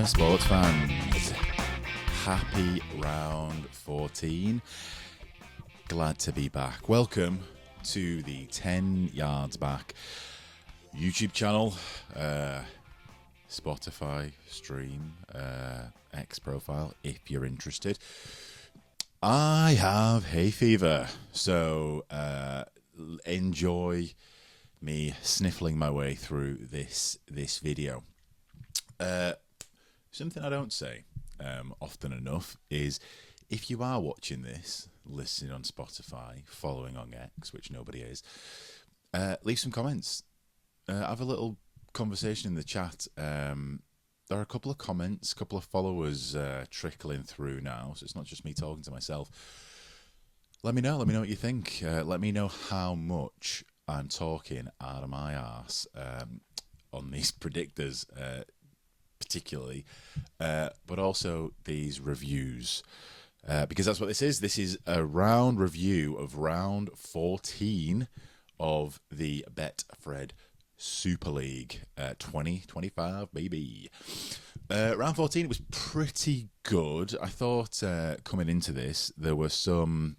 sports fans. Happy round 14. Glad to be back. Welcome to the 10 Yards Back YouTube channel, Spotify stream, X profile if you're interested. I have hay fever, so enjoy me sniffling my way through this video. Something I don't say often enough is, if you are watching this, listening on Spotify, following on X, which nobody is, leave some comments. Have a little conversation in the chat. There are a couple of comments, a couple of followers trickling through now, so it's not just me talking to myself. Let me know what you think. Let me know how much I'm talking out of my arse on these predictors, particularly, but also these reviews, because that's what this is. This is a round review of round 14 of the Betfred Super League 2025, baby. Round 14 was pretty good. I thought coming into this there were some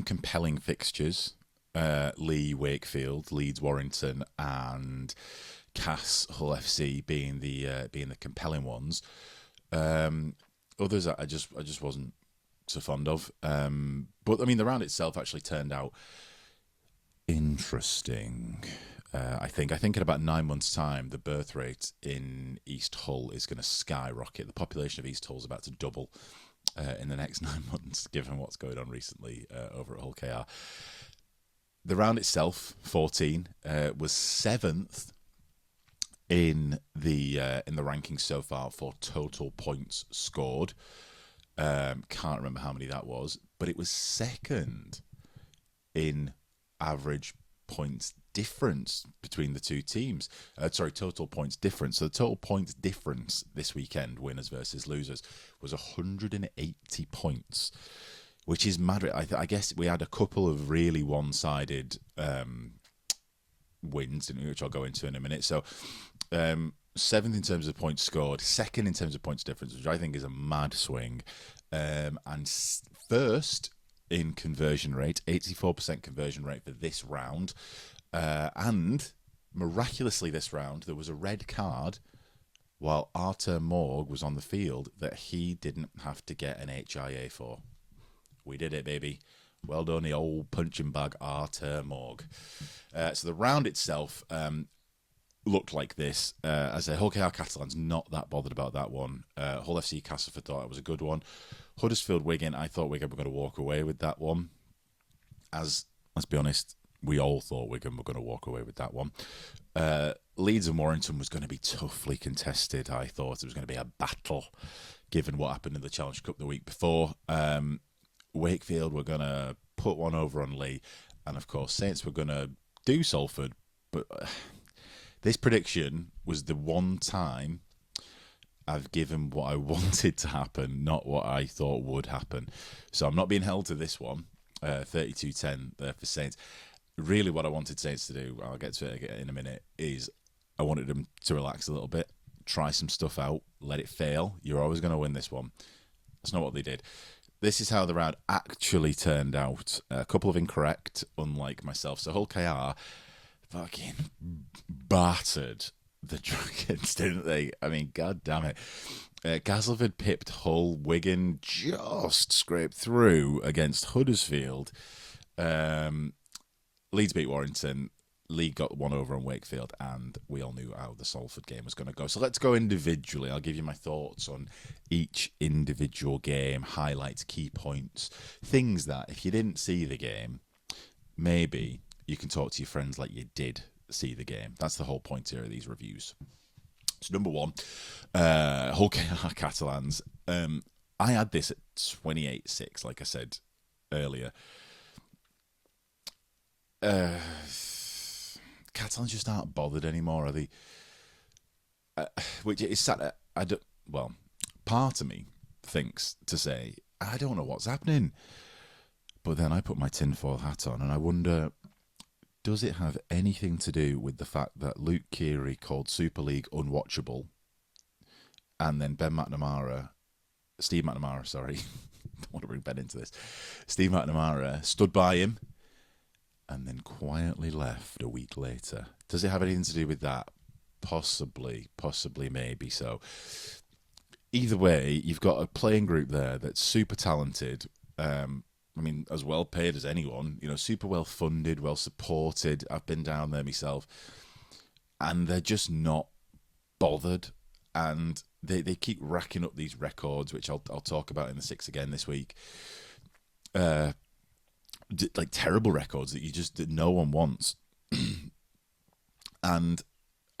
compelling fixtures. Wakefield, Leeds Warrington, and Hull FC being the compelling ones. Others I just wasn't so fond of. But I mean, the round itself actually turned out interesting. I think in about 9 months' time, the birth rate in East Hull is going to skyrocket. The population of East Hull is about to double in the next 9 months, given what's going on recently over at Hull KR. The round itself, 14, was 7th in the rankings so far for total points scored. Can't remember how many that was, but it was 2nd in average points difference between the two teams. Total points difference. So the total points difference this weekend, winners versus losers, was 180 points, which is mad. I guess we had a couple of really one-sided wins, didn't we, which I'll go into in a minute. So 7th in terms of points scored, 2nd in terms of points difference, which I think is a mad swing, and 1st in conversion rate, 84% conversion rate for this round. And miraculously this round, there was a red card while Artur Morg was on the field that he didn't have to get an HIA for. We did it, baby. Well done, the old punching bag, Artur Morg. So the round itself looked like this. As a Hull KR Catalans, not that bothered about that one. Hull FC Castleford thought it was a good one. Huddersfield Wigan, I thought Wigan were going to walk away with that one. Let's be honest, we all thought Wigan were going to walk away with that one. Leeds and Warrington was going to be toughly contested. I thought it was going to be a battle, given what happened in the Challenge Cup the week before. Wakefield were going to put one over on Leigh, and of course Saints were going to do Salford. But this prediction was the one time I've given what I wanted to happen, not what I thought would happen. So I'm not being held to this one. 32-10 there for Saints. Really what I wanted Saints to do, I'll get to it in a minute, is I wanted them to relax a little bit, try some stuff out, let it fail. You're always going to win this one. That's not what they did. This is how the round actually turned out. A couple of incorrect, unlike myself. So Hull KR fucking battered the Dragons, didn't they? I mean, god damn it. Castleford pipped Hull. Wigan just scraped through against Huddersfield. Leeds beat Warrington. Leigh got one over on Wakefield, and we all knew how the Salford game was going to go. So let's go individually. I'll give you my thoughts on each individual game, highlights, key points, things that if you didn't see the game, maybe you can talk to your friends like you did see the game. That's the whole point here of these reviews. So number one, Hull KR Catalans. I had this at 28-6, like I said earlier. Catalans just aren't bothered anymore, are they? Which is sad. Part of me thinks to say, I don't know what's happening. But then I put my tinfoil hat on and I wonder, does it have anything to do with the fact that Luke Keary called Super League unwatchable and then Steve McNamara, sorry, don't want to bring Ben into this. Steve McNamara stood by him and then quietly left a week later. Does it have anything to do with that? Possibly, maybe so. Either way, you've got a playing group there that's super talented. As well paid as anyone. Super well funded, well supported. I've been down there myself, and they're just not bothered. And they keep racking up these records, which I'll talk about in the Six again this week. Like terrible records that no one wants. And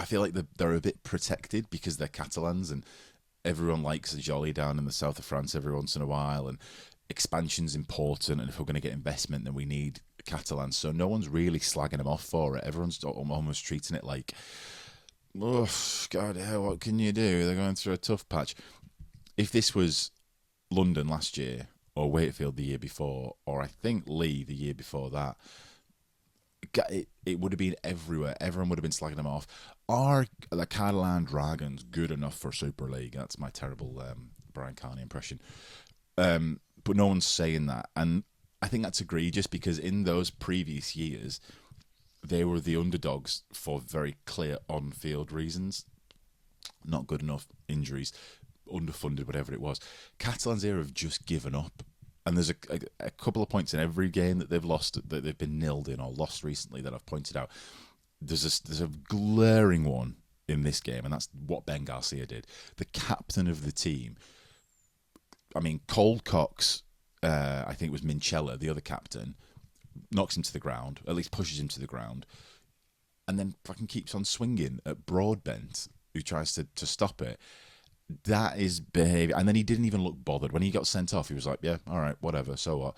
I feel like they're a bit protected because they're Catalans and everyone likes a jolly down in the south of France every once in a while, and expansion's important, and if we're going to get investment then we need Catalans. So no one's really slagging them off for it. Everyone's almost treating it like, oh, God, what can you do? They're going through a tough patch. If this was London last year, or Wakefield the year before, or I think Leigh the year before that, it would have been everywhere. Everyone would have been slagging them off. Are the Catalans Dragons good enough for Super League? That's my terrible Brian Carney impression. But no one's saying that. And I think that's egregious because in those previous years, they were the underdogs for very clear on-field reasons. Not good enough, injuries, underfunded, whatever it was. Catalans here have just given up. And there's a couple of points in every game that they've lost, that they've been nilled in or lost recently that I've pointed out. There's a glaring one in this game, and that's what Ben Garcia did. The captain of the team, Cold Cox, I think it was Minchella, the other captain, knocks him to the ground, at least pushes him to the ground, and then fucking keeps on swinging at Broadbent, who tries to stop it. That is behaviour. And then he didn't even look bothered. When he got sent off, he was like, yeah, all right, whatever, so what?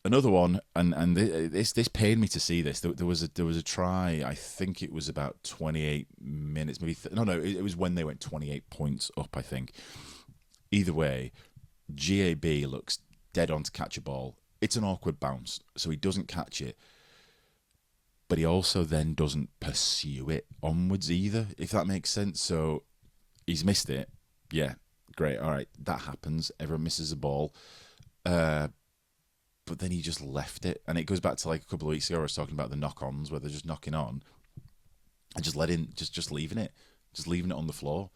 Another one, and this pained me to see this. There was a try, I think it was about 28 minutes, maybe. It was when they went 28 points up, I think. Either way, GAB looks dead on to catch a ball. It's an awkward bounce, so he doesn't catch it. But he also then doesn't pursue it onwards either, if that makes sense. So he's missed it. Yeah, great. All right, that happens. Everyone misses a ball. But then he just left it. And it goes back to like a couple of weeks ago, I was talking about the knock-ons where they're just knocking on and just leaving it. Just leaving it on the floor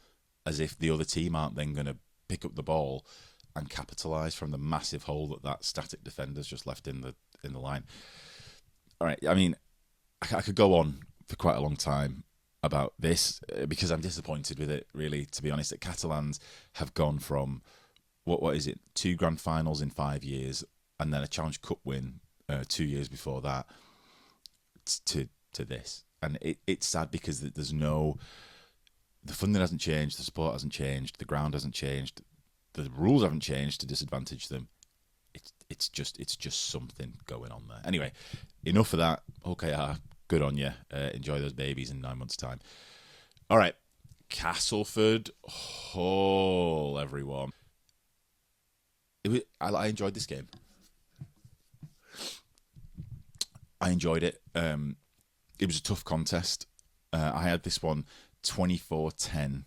as if the other team aren't then going to pick up the ball and capitalise from the massive hole that static defender's just left in the line. All right, I could go on for quite a long time about this because I'm disappointed with it, really, to be honest. That Catalans have gone from, what is it, 2 grand finals in 5 years and then a Challenge Cup win 2 years before that to this. And it's sad because there's the funding hasn't changed, the support hasn't changed, the ground hasn't changed, the rules haven't changed to disadvantage them. It's just something going on there. Anyway, enough of that. Okay, good on you. Enjoy those babies in 9 months' time. All right, Castleford Hall, everyone. I enjoyed this game. I enjoyed it. It was a tough contest. I had this one 24-10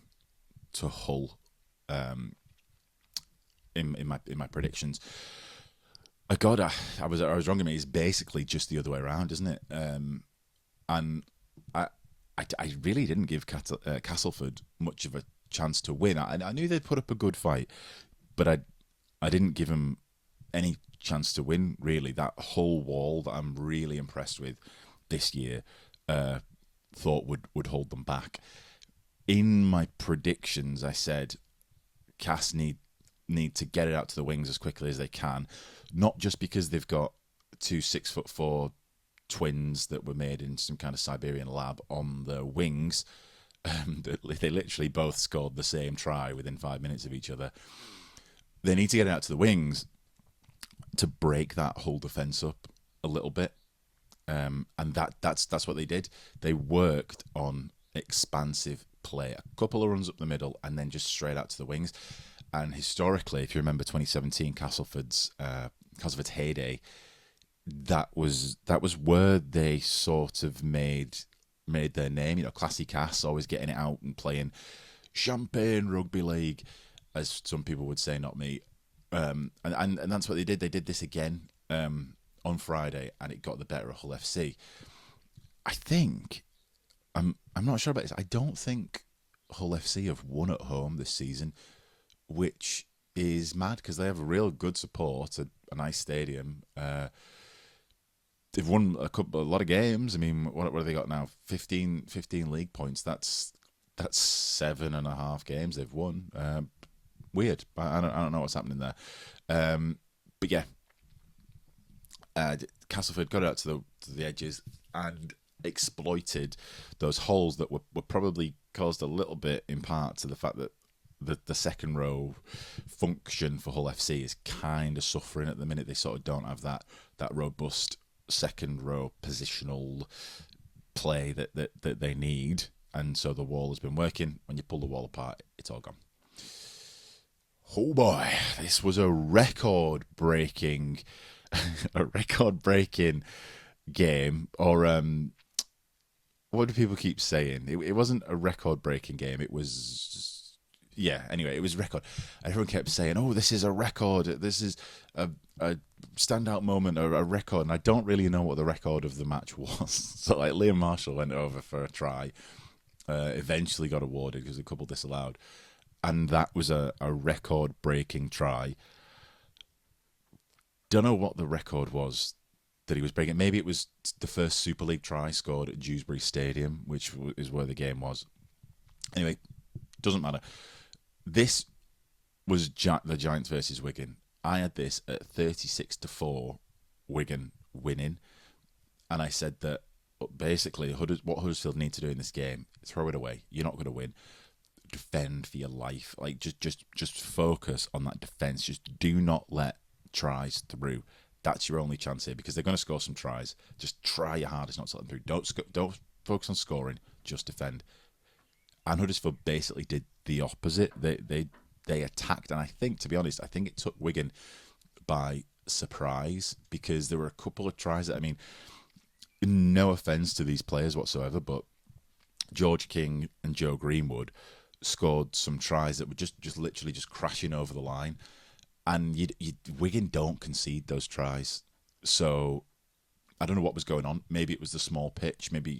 to Hull in my predictions. God, I was wrong. It's basically just the other way around, isn't it? And I really didn't give Castleford much of a chance to win. I knew they'd put up a good fight, but I didn't give them any chance to win, really. That whole wall that I'm really impressed with this year, thought would hold them back. In my predictions, I said Cass need to get it out to the wings as quickly as they can, not just because they've got 2 6'4" twins that were made in some kind of Siberian lab on the wings. They literally both scored the same try within 5 minutes of each other. They need to get it out to the wings to break that whole defence up a little bit. And that's what they did. They worked on expansive play, a couple of runs up the middle, and then just straight out to the wings. And historically, if you remember 2017, Castleford's heyday, that was where they sort of made their name. Classy Cass, always getting it out and playing champagne rugby league, as some people would say, not me. And that's what they did. They did this again on Friday, and it got the better of Hull FC. I think I'm not sure about this. I don't think Hull FC have won at home this season, which is mad because they have a real good support, a nice stadium. They've won a lot of games. I mean, what have they got now? 15 league points. That's 7.5 games they've won. Weird. I don't know what's happening there. But yeah, Castleford got out to the edges and exploited those holes that were probably caused a little bit in part to the fact that the second row function for Hull FC is kind of suffering at the minute. They sort of don't have that robust second row positional play that they need, and so the wall has been working. When you pull the wall apart, it's all gone. Oh boy, this was a record-breaking game, or what do people keep saying? It wasn't a record-breaking game. It was, yeah. Anyway, it was record. Everyone kept saying, "Oh, this is a record. This is a standout moment, a record." And I don't really know what the record of the match was. So, like, Liam Marshall went over for a try, eventually got awarded because a couple disallowed, and that was a record-breaking try. Don't know what the record was that he was breaking. Maybe it was the first Super League try scored at Dewsbury Stadium, which is where the game was. Anyway, doesn't matter. This was the Giants versus Wigan. I had this at 36-4, Wigan winning, and I said that basically what Huddersfield need to do in this game, throw it away. You're not going to win. Defend for your life. Like just focus on that defence. Just do not let tries through. That's your only chance here because they're going to score some tries. Just try your hardest not to let them through. Don't focus on scoring. Just defend. And Huddersfield basically did the opposite. They attacked, and I think, to be honest, I think it took Wigan by surprise because there were a couple of tries that, I mean, no offence to these players whatsoever, but George King and Joe Greenwood scored some tries that were just literally just crashing over the line. And Wigan don't concede those tries. So I don't know what was going on. Maybe it was the small pitch. Maybe,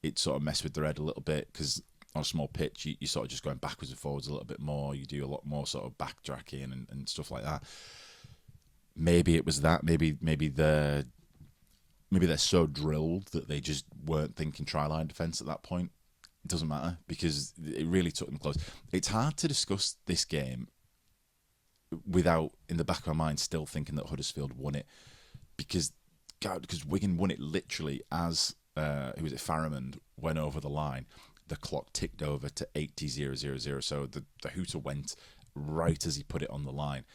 it sort of messed with their head a little bit because on a small pitch, you sort of just going backwards and forwards a little bit more. You do a lot more sort of backtracking and stuff like that. Maybe it was that. Maybe they're so drilled that they just weren't thinking try-line defence at that point. It doesn't matter because it really took them close. It's hard to discuss this game without, in the back of my mind, still thinking that Huddersfield won it because Wigan won it literally as Farrimond went over the line. The clock ticked over to 80-0-0-0, so the hooter went right as he put it on the line.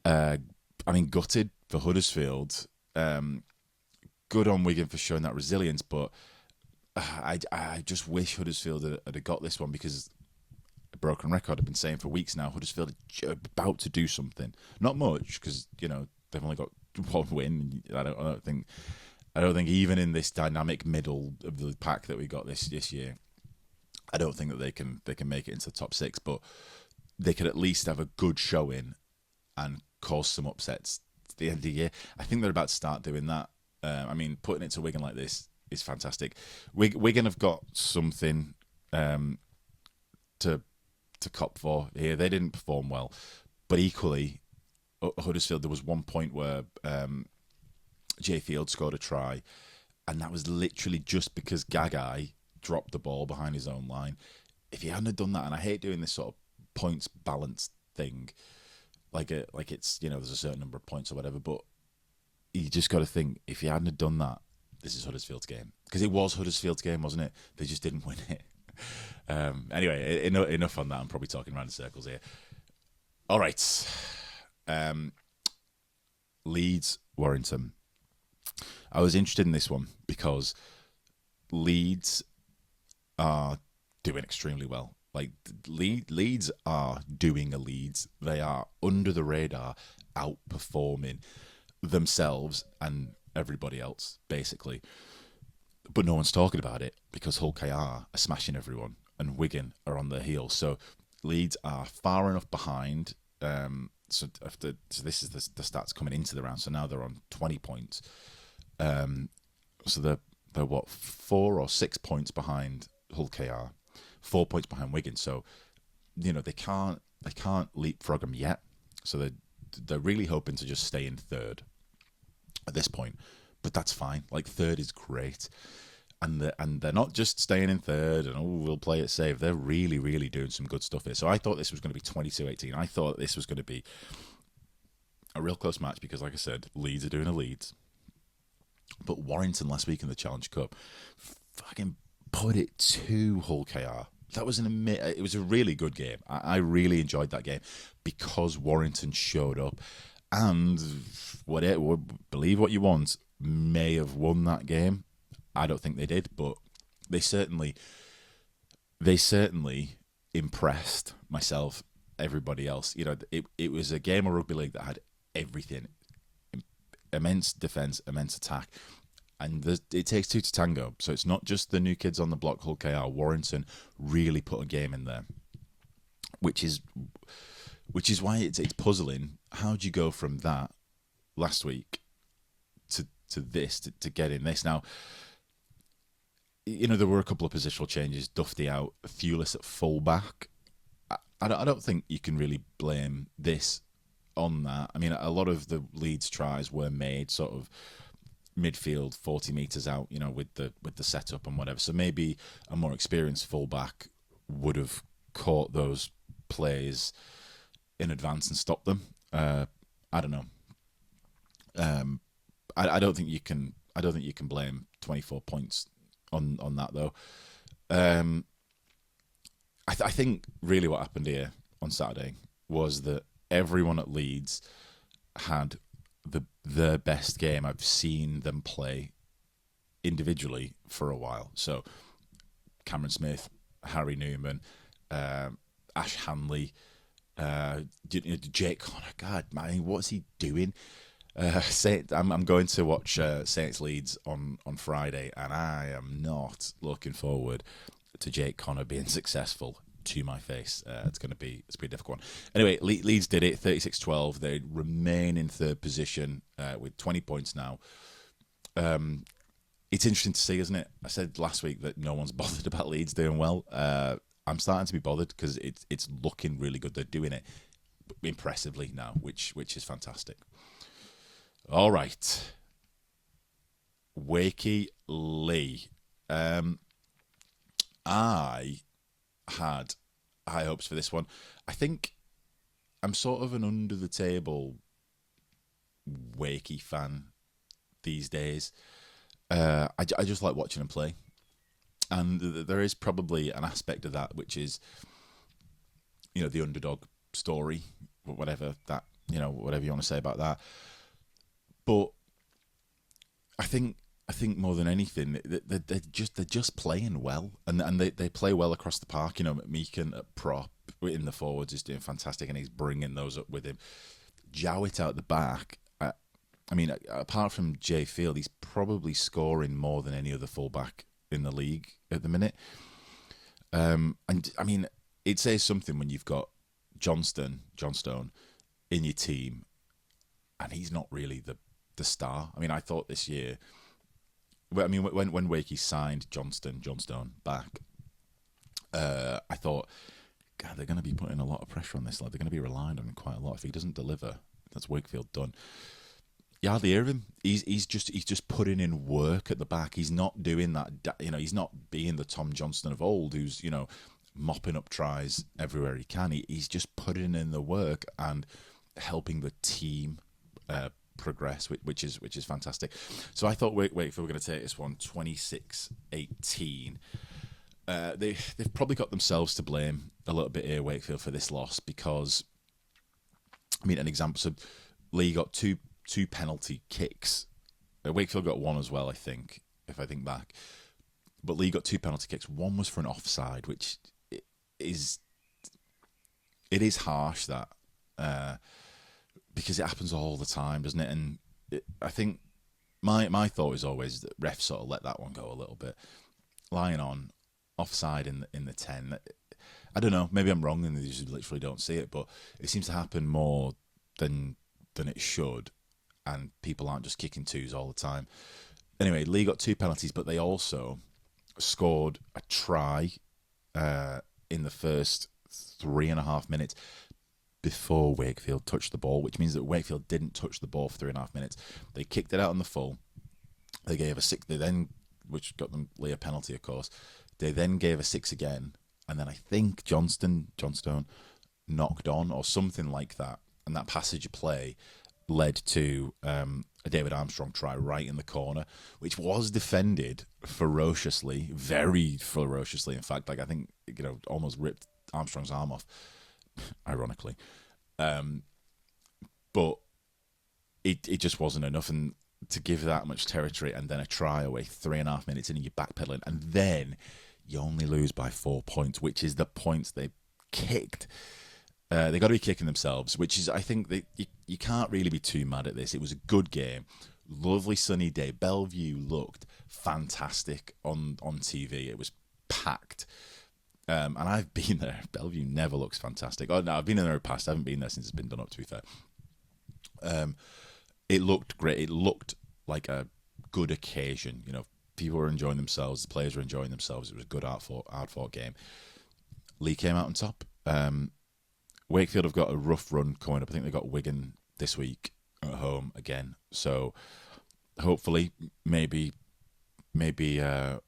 Gutted for Huddersfield. Good on Wigan for showing that resilience, but I just wish Huddersfield had got this one because a broken record. I've been saying for weeks now, Huddersfield are about to do something. Not much because they've only got one win. I don't think even in this dynamic middle of the pack that we got this year, I don't think that they can make it into the top six. But they could at least have a good showing and cause some upsets at the end of the year. I think they're about to start doing that. Putting it to Wigan like this is fantastic. Wigan have got something to cop for here. They didn't perform well, but equally, Huddersfield, there was one point where Jay Field scored a try, and that was literally just because Gagai dropped the ball behind his own line. If he hadn't have done that, and I hate doing this sort of points balance thing, like it's there's a certain number of points or whatever, but you just got to think if he hadn't have done that, this is Huddersfield's game because it was Huddersfield's game, wasn't it? They just didn't win it. Anyway, enough on that. I'm probably talking around in circles here. All right. Leeds, Warrington. I was interested in this one because Leeds are doing extremely well. Like, Leeds are doing a Leeds. They are under the radar, outperforming themselves and everybody else, basically. But no one's talking about it because Hull KR are smashing everyone. and Wigan are on their heels. So Leeds are far enough behind. So this is the stats coming into the round. So now they're on 20 points. So they're what, 4 or 6 points behind Hull KR, 4 points behind Wigan. So they can't leapfrog them yet. So they're really hoping to just stay in third at this point. But that's fine. Like, third is great. And they're not just staying in third and, we'll play it safe. They're really, really doing some good stuff here. So I thought this was going to be 22-18. I thought this was going to be a real close match because, like I said, Leeds are doing a Leeds. But Warrington last week in the Challenge Cup fucking put it to Hull KR. That was it was a really good game. I really enjoyed that game because Warrington showed up and, believe what you want, may have won that game. I don't think they did, but they certainly impressed myself, everybody else. It was a game of rugby league that had everything: immense defence, immense attack, and it takes two to tango. So it's not just the new kids on the block. Hull KR, Warrington really put a game in there, which is why it's puzzling. How do you go from that last week to this to getting this now? There were a couple of positional changes. Dufty out, Thewlis at fullback. I don't think you can really blame this on that. I mean, a lot of the Leeds tries were made sort of midfield, 40 metres out, with the setup and whatever. So maybe a more experienced fullback would have caught those plays in advance and stopped them. I don't know. I don't think you can blame 24 points on that though. I think really what happened here on Saturday was that everyone at Leeds had the best game I've seen them play individually for a while. So Cameron Smith, Harry Newman, Ash Hanley, Jake Connor. God, man, what's he doing? I'm going to watch Saints Leeds on Friday, and I am not looking forward to Jake Connor being successful to my face. It's going to be a difficult one. Anyway, Leeds did it, 36-12. They remain in third position with 20 points now. It's interesting to see, isn't it? I said last week that no one's bothered about Leeds doing well. I'm starting to be bothered because it's looking really good. They're doing it impressively now, which is fantastic. All right. Wakey Leigh. I had high hopes for this one. I think I'm sort of an under-the-table Wakey fan these days. I just like watching them play. And there is probably an aspect of that, which is, the underdog story, whatever you want to say about that. But I think more than anything, they're just playing well, and they play well across the park. Meekin at prop in the forwards is doing fantastic, and he's bringing those up with him. Jowett out the back. I mean, apart from Jay Field, he's probably scoring more than any other fullback in the league at the minute. And I mean, it says something when you've got Johnstone in your team, and he's not really the star. I mean, I thought this year, I mean, when Wakey signed Johnstone back, I thought, God, they're going to be putting a lot of pressure on this lad. They're going to be relying on him quite a lot. If he doesn't deliver, that's Wakefield done. You hardly hear him. He's just putting in work at the back. He's not doing that. He's not being the Tom Johnston of old, who's mopping up tries everywhere he can. He's just putting in the work and helping the team progress, which is fantastic. So I thought Wakefield were going to take this one 26-18. They've probably got themselves to blame a little bit here, Wakefield, for this loss, because I mean, an example. So Leigh got two penalty kicks. Wakefield got one as well, I think, if I think back. But Leigh got two penalty kicks. One was for an offside, which is harsh, that because it happens all the time, doesn't it? And I think my thought is always that refs sort of let that one go a little bit. Lying on, offside in the 10. I don't know. Maybe I'm wrong and they just literally don't see it, but it seems to happen more than it should, and people aren't just kicking twos all the time. Anyway, Leigh got 2 penalties, but they also scored a try in the first 3.5 minutes before Wakefield touched the ball, which means that Wakefield didn't touch the ball for 3.5 minutes. They kicked it out on the full. They gave a 6. They then, which got them Leigh a penalty, of course. They then gave a 6 again, and then I think Johnstone knocked on or something like that, and that passage of play led to a David Armstrong try right in the corner, which was defended ferociously, very ferociously. In fact, like I think almost ripped Armstrong's arm off, ironically. But it just wasn't enough, and to give that much territory and then a try away 3.5 minutes in and you're backpedaling, and then you only lose by 4 points, which is the points they kicked. They got to be kicking themselves, which is, I think, you can't really be too mad at this. It was a good game, lovely sunny day. Bellevue looked fantastic on TV. It was packed, and I've been there. Bellevue never looks fantastic. Oh no, I've been in there in the past. I haven't been there since it's been done up. To be fair, it looked great. It looked like a good occasion. People were enjoying themselves. The players were enjoying themselves. It was a good hard-fought game. Leigh came out on top. Wakefield have got a rough run coming up. I think they've got Wigan this week at home again. So hopefully, maybe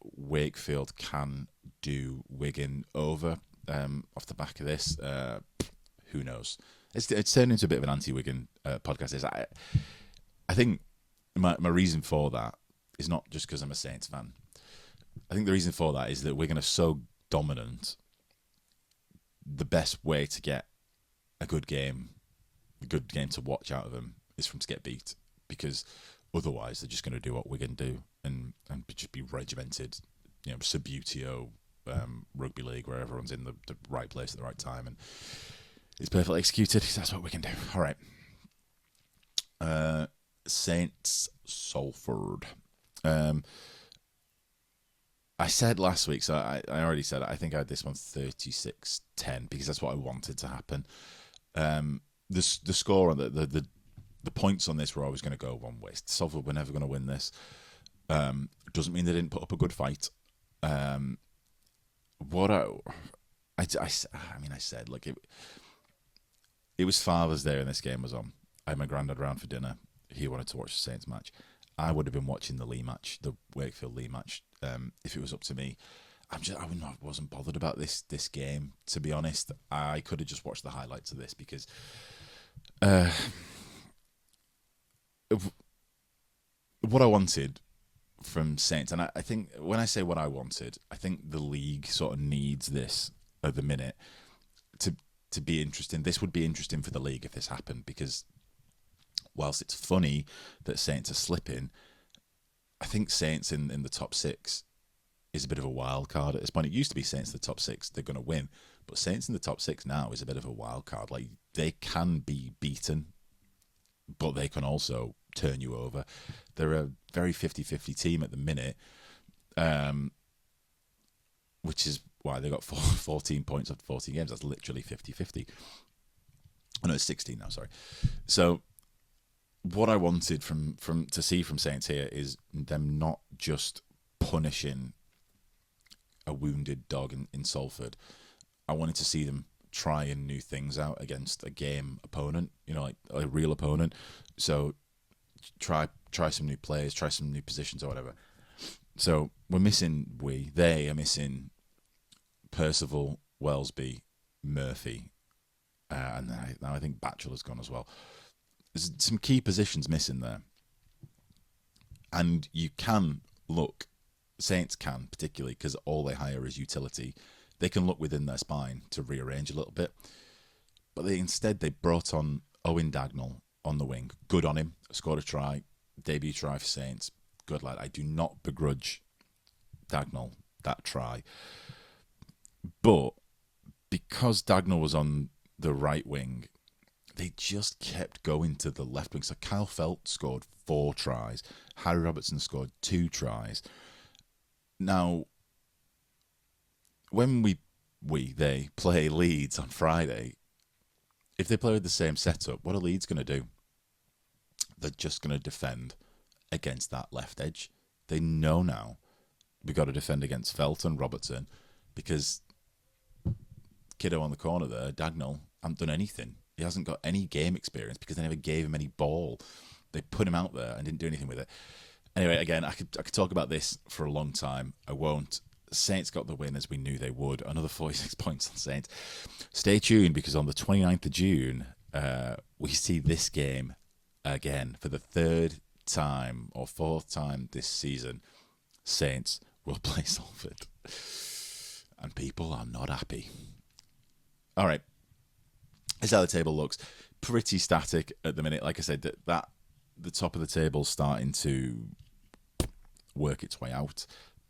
Wakefield can do Wigan over off the back of this. Who knows? It's turned into a bit of an anti-Wigan podcast. I think my reason for that is not just because I'm a Saints fan. I think the reason for that is that Wigan are so dominant. The best way to get a good game to watch out of them is from to get beat, because otherwise they're just going to do what Wigan do and just be regimented, Subutio, rugby league, where everyone's in the right place at the right time and it's perfectly executed. That's what we can do. All right. Saints Salford. I said last week, so I already said it, I think I had this one 36-10 because that's what I wanted to happen. The score on the points on this were always going to go one way. Salford were never going to win this. Doesn't mean they didn't put up a good fight. I said, like, it was Father's Day and this game was on. I had my granddad round for dinner. He wanted to watch the Saints match. I would have been watching the Leigh match, the Wakefield Leigh match, if it was up to me. I wasn't bothered about this game, to be honest. I could have just watched the highlights of this because what I wanted from Saints, and I think when I say what I wanted, I think the league sort of needs this at the minute to be interesting. This would be interesting for the league if this happened, because whilst it's funny that Saints are slipping, I think Saints in the top 6 is a bit of a wild card at this point. It used to be Saints in the top 6, they're going to win. But Saints in the top 6 now is a bit of a wild card. Like, they can be beaten, but they can also turn you over. They're a very 50-50 team at the minute, which is why they got 14 points after 14 games. That's literally 50-50. Oh, no, it's 16 now, sorry. So what I wanted to see from Saints here is them not just punishing a wounded dog in Salford. I wanted to see them trying new things out against a game opponent, like a real opponent. So try some new players, try some new positions or whatever. So they are missing Percival, Wellesby, Murphy, and now I think Batchelor's gone as well. There's some key positions missing there. And you can look, Saints can, particularly because all they hire is utility, they can look within their spine to rearrange a little bit. But instead they brought on Owen Dagnall on the wing. Good on him. Scored a try. Debut try for Saints. Good lad. I do not begrudge Dagnall that try. But because Dagnall was on the right wing, they just kept going to the left wing. So Kyle Felt scored 4 tries. Harry Robertson scored 2 tries. Now, when they play Leeds on Friday, if they play with the same setup, what are Leeds going to do? They're just going to defend against that left edge. They know now we've got to defend against Felton, Robertson, because kiddo on the corner there, Dagnall, hasn't done anything. He hasn't got any game experience because they never gave him any ball. They put him out there and didn't do anything with it. Anyway, again, I could talk about this for a long time. I won't. Saints got the win as we knew they would. Another 46 points on Saints. Stay tuned because on the 29th of June, we see this game again for the third time or fourth time this season. Saints will play Salford. And people are not happy. All right. This is how the table looks. Pretty static at the minute. Like I said, that the top of the table starting to work its way out.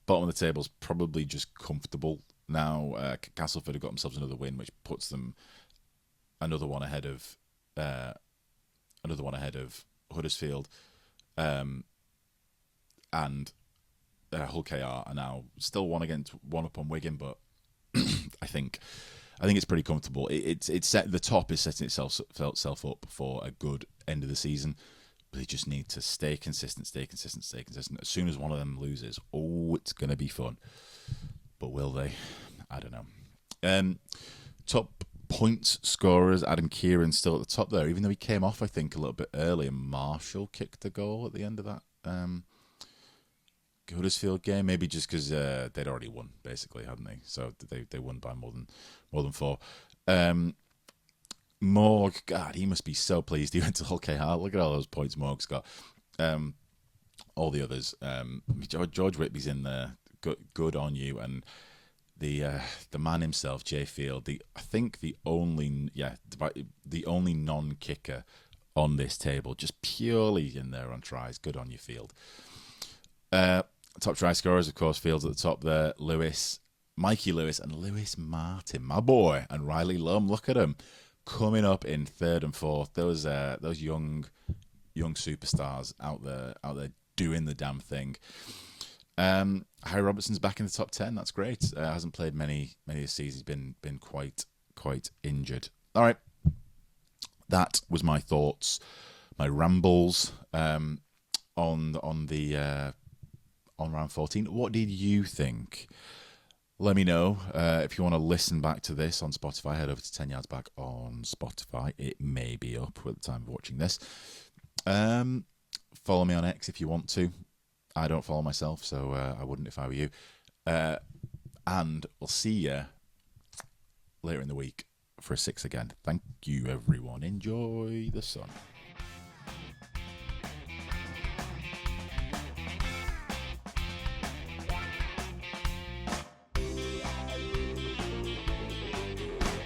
Bottom of the table's probably just comfortable now. Castleford have got themselves another win, which puts them another one ahead of Huddersfield, and Hull KR are now still one up on Wigan, but I think it's pretty comfortable. It's set. The top is setting itself up for a good end of the season. But they just need to stay consistent. As soon as one of them loses, it's going to be fun. But will they? I don't know. Top points scorers, Adam Kieran still at the top there, even though he came off, I think, a little bit early. And Marshall kicked the goal at the end of that Huddersfield game, maybe just because they'd already won, basically, hadn't they? So they won by more than 4. Morg, God, he must be so pleased he went to Hull KR. Look at all those points Morg's got. All the others. George Whitby's in there. Good on you. And the man himself, Jay Field, I think the only non-kicker on this table, just purely in there on tries. Good on you, Field. Top try scorers, of course, Field's at the top there. Mikey Lewis and Lewis Martin, my boy, and Riley Lum. Look at him. Coming up in third and fourth, those young superstars out there doing the damn thing. Harry Robertson's back in the top 10. That's great. Hasn't played many this season. He's been quite injured. All right, that was my thoughts, my rambles on round 14. What did you think? Let me know. If you want to listen back to this on Spotify, head over to 10 Yards Back on Spotify. It may be up at the time of watching this. Follow me on X if you want to. I don't follow myself, so I wouldn't if I were you. And we'll see you later in the week for a 6 again. Thank you, everyone. Enjoy the sun.